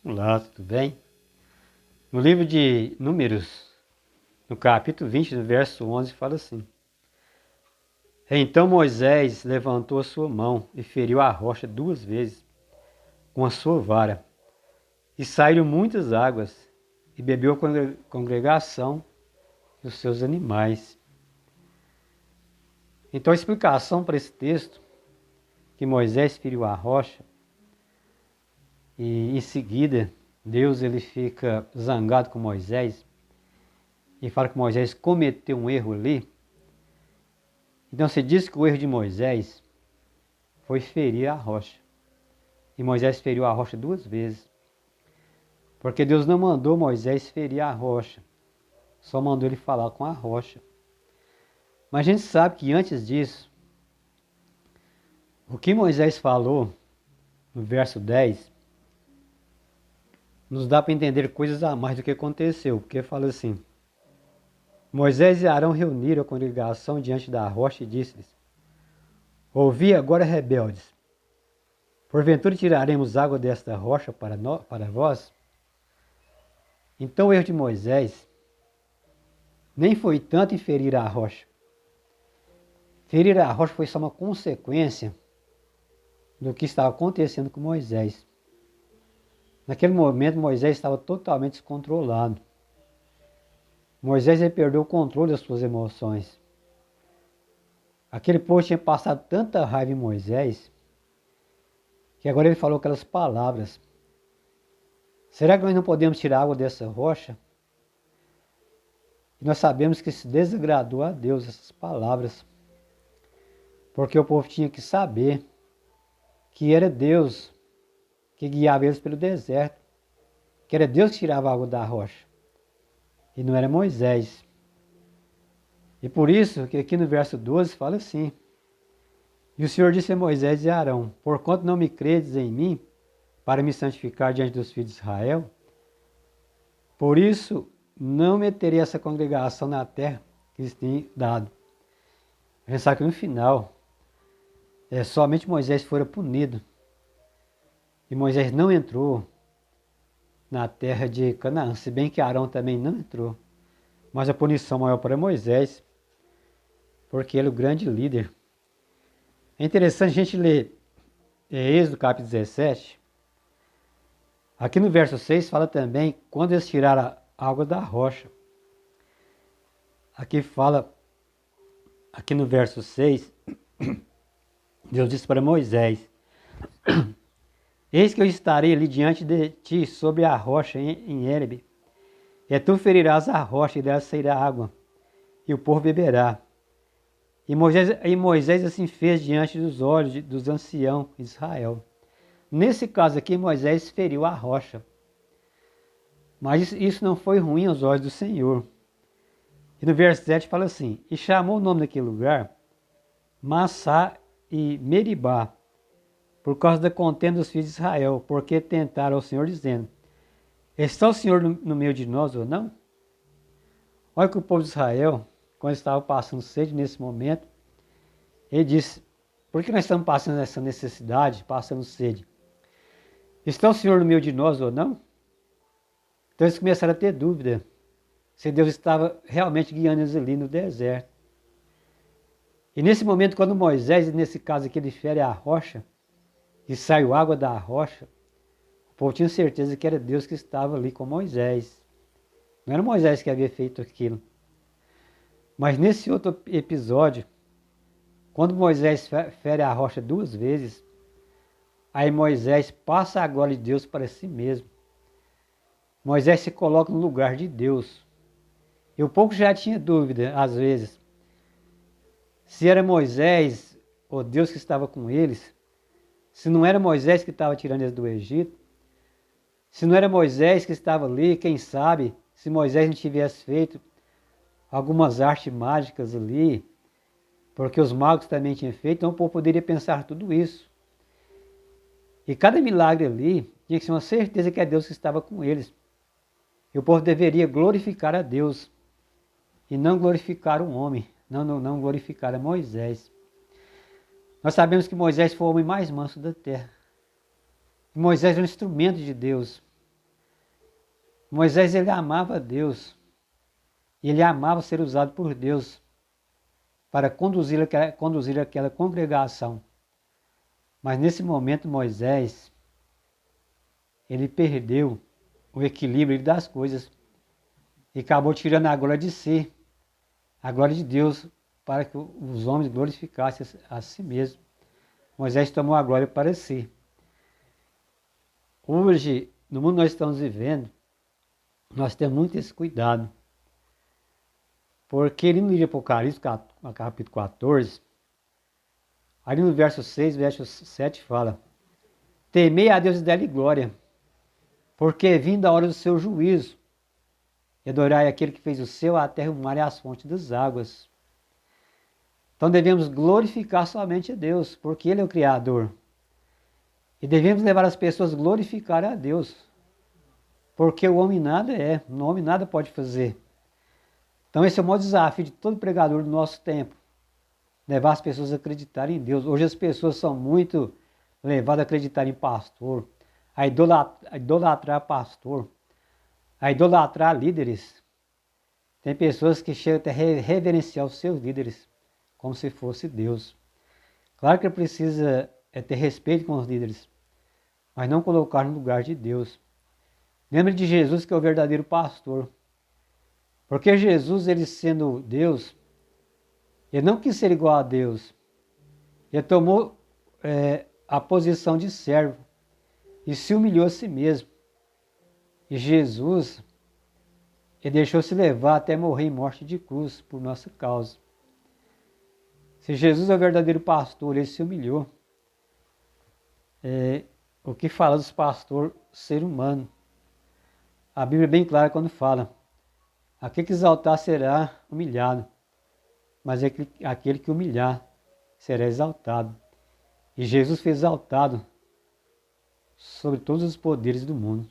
Olá, tudo bem? No livro de Números, no capítulo 20, no verso 11, fala assim: Então Moisés levantou a sua mão e feriu a rocha 2 vezes com a sua vara, e saíram muitas águas, e bebeu a congregação e os seus animais. Então a explicação para esse texto, que Moisés feriu a rocha, e em seguida Deus ele fica zangado com Moisés, e fala que Moisés cometeu um erro ali. Então se diz que o erro de Moisés foi ferir a rocha. E Moisés feriu a rocha 2 vezes. Porque Deus não mandou Moisés ferir a rocha. Só mandou ele falar com a rocha. Mas a gente sabe que antes disso, o que Moisés falou no verso 10, nos dá para entender coisas a mais do que aconteceu. Porque fala assim: Moisés e Arão reuniram a congregação diante da rocha e disse-lhes: Ouvi agora, rebeldes, porventura tiraremos água desta rocha para vós? Então o erro de Moisés nem foi tanto em ferir a rocha. Ferir a rocha foi só uma consequência do que estava acontecendo com Moisés. Naquele momento, Moisés estava totalmente descontrolado. Moisés perdeu o controle das suas emoções. Aquele povo tinha passado tanta raiva em Moisés, que agora ele falou aquelas palavras: será que nós não podemos tirar água dessa rocha? E nós sabemos que se desagradou a Deus essas palavras, porque o povo tinha que saber que era Deus que guiava eles pelo deserto, que era Deus que tirava a água da rocha, e não era Moisés. E por isso que aqui no verso 12 fala assim: E o Senhor disse a Moisés e a Arão: Porquanto não me credes em mim, para me santificar diante dos filhos de Israel, por isso não meterei essa congregação na terra que lhes tenho dado. A gente sabe que no final, somente Moisés fora punido. E Moisés não entrou na terra de Canaã, se bem que Arão também não entrou. Mas a punição maior para Moisés, porque ele é o grande líder. É interessante a gente ler Êxodo capítulo 17. Aqui no verso 6 fala também quando eles tiraram a água da rocha. Aqui fala, aqui no verso 6, Deus disse para Moisés: Eis que eu estarei ali diante de ti sobre a rocha em Hérebe, e tu ferirás a rocha e dela sairá água, e o povo beberá. E Moisés assim fez diante dos olhos dos anciãos de Israel. Nesse caso aqui, Moisés feriu a rocha. Mas isso não foi ruim aos olhos do Senhor. E no verso 7 fala assim: E chamou o nome daquele lugar Massá e Meribá, por causa da contenda dos filhos de Israel, porque tentaram ao Senhor, dizendo: Está o Senhor no meio de nós ou não? Olha que o povo de Israel, quando estava passando sede nesse momento, ele disse: Por que nós estamos passando essa necessidade, passando sede? Está o Senhor no meio de nós ou não? Então eles começaram a ter dúvida se Deus estava realmente guiando eles ali no deserto. E nesse momento, quando Moisés, nesse caso aqui, ele fere a rocha, e saiu água da rocha, o povo tinha certeza que era Deus que estava ali com Moisés. Não era Moisés que havia feito aquilo. Mas nesse outro episódio, quando Moisés fere a rocha 2 vezes, aí Moisés passa a glória de Deus para si mesmo. Moisés se coloca no lugar de Deus. E o povo já tinha dúvida, às vezes, se era Moisés ou Deus que estava com eles, se não era Moisés que estava tirando eles do Egito, se não era Moisés que estava ali, quem sabe, se Moisés não tivesse feito algumas artes mágicas ali, porque os magos também tinham feito, então o povo poderia pensar tudo isso. E cada milagre ali tinha que ser uma certeza que é Deus que estava com eles. E o povo deveria glorificar a Deus e não glorificar um homem, não glorificar a Moisés. Nós sabemos que Moisés foi o homem mais manso da terra. E Moisés é um instrumento de Deus. Moisés, ele amava Deus. Ele amava ser usado por Deus para conduzir aquela congregação. Mas nesse momento Moisés, ele perdeu o equilíbrio das coisas e acabou tirando a glória de si, a glória de Deus, para que os homens glorificassem a si mesmos. Moisés tomou a glória para si. Hoje, no mundo que nós estamos vivendo, nós temos muito esse cuidado. Porque ali no livro de Apocalipse, capítulo 14, ali no verso 6, verso 7 fala: temei a Deus e dê-lhe glória, porque é vinda a hora do seu juízo, e adorai aquele que fez o céu, a terra, o mar e as fontes das águas. Então devemos glorificar somente a Deus, porque Ele é o Criador. E devemos levar as pessoas a glorificar a Deus, porque o homem nada é, o homem nada pode fazer. Então esse é o maior desafio de todo pregador do nosso tempo, levar as pessoas a acreditarem em Deus. Hoje as pessoas são muito levadas a acreditar em pastor, a idolatrar pastor, a idolatrar líderes. Tem pessoas que chegam até a reverenciar os seus líderes, como se fosse Deus. Claro que precisa ter respeito com os líderes, mas não colocar no lugar de Deus. Lembre de Jesus, que é o verdadeiro pastor. Porque Jesus, ele sendo Deus, ele não quis ser igual a Deus. Ele tomou a posição de servo e se humilhou a si mesmo. E Jesus, ele deixou-se levar até morrer em morte de cruz por nossa causa. Se Jesus é o verdadeiro pastor, ele se humilhou. O que fala dos pastores, ser humano? A Bíblia é bem clara quando fala: aquele que exaltar será humilhado, mas aquele que humilhar será exaltado. E Jesus foi exaltado sobre todos os poderes do mundo.